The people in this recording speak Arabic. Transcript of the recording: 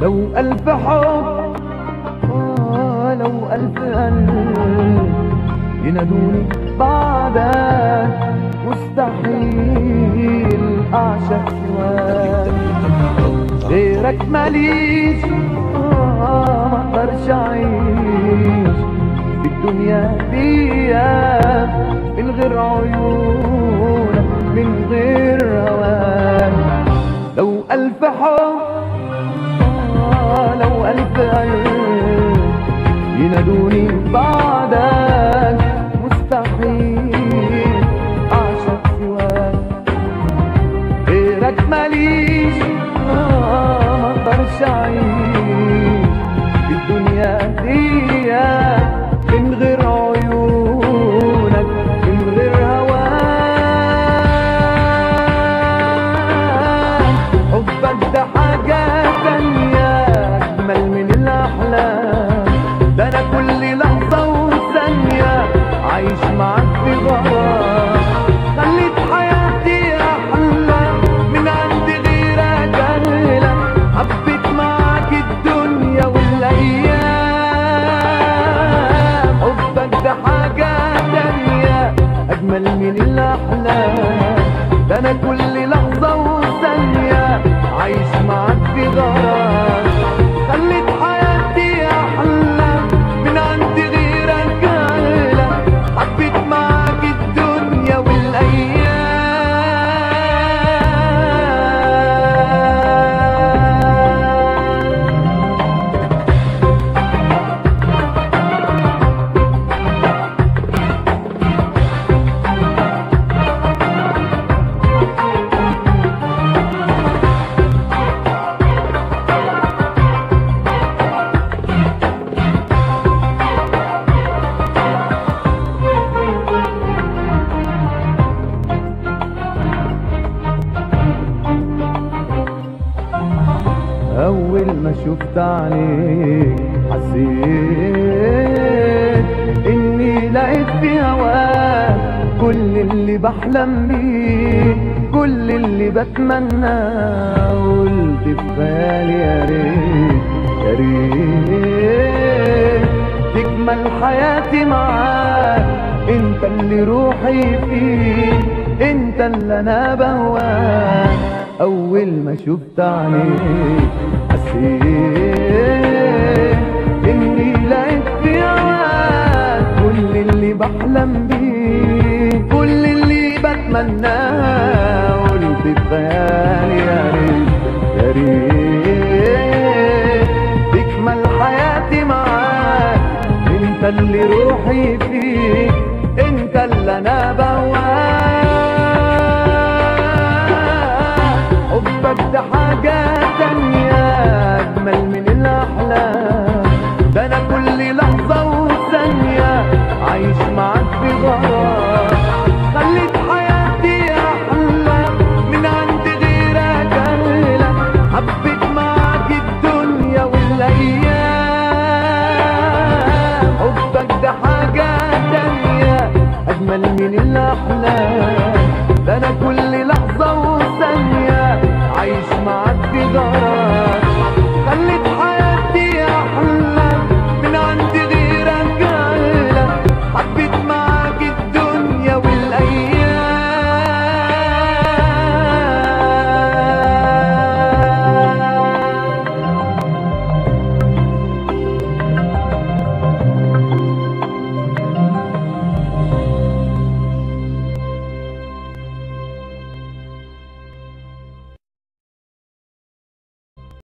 لو ألف حب لو ألف قلب ينادوني بعدك مستحيل أعشق سواك. غيرك ماليش مقدرش أعيش في الدنيا دي من غير عيونك من غير هواك. لو ألف حب لو ألف قلب ينادوني بعدك مستحيل أعشق سواك. غيرك ماليش مقدرش أعيش في الدنيا دي من غير عيونك من غير هواك. حبك ده حاجة تانية أجمل من الأحلام، ده أنا كل لحظة وثانية عايش معاك في غرام. خليت حياتي أحلى من عند غيرك أغلى، حبيت معاك الدنيا والأيام. حبك ده حاجة تانية أجمل من الأحلام، ده أنا كل لحظة وثانية عايش معاك في غرام. خليت حياتي أحلى من عند غيرك أغلى، حبيت معاك الدنيا والأيام. أول ما شفت عليك حسيت إني لقيت في هواك كل اللي بحلم بيه كل اللي بتمناه. قلت في خيالي يا ريت يا ريت تكمل حياتي معاك. انت اللي روحي فيه انت اللي انا بهواك. أول ما شفت عليك حسيت إني لقيت في هواك كل اللي بحلم بيه كل اللي بتمناه. قلت في خيالي يا ريت يا ريت تكمل حياتي معاك. انت اللي روحي فيك انت اللي انا بهواك. حبك ده حاجة تانية أجمل من الأحلام، ده أنا كل لحظة وثانية عايش معاك في غرام. خليت حياتي أحلى من عند غيرك أغلى، حبيت معاك الدنيا والأيام. حبك ده حاجة تانية أجمل من الأحلام، ده أنا كل لحظة وثانية عايش معاك في غرام.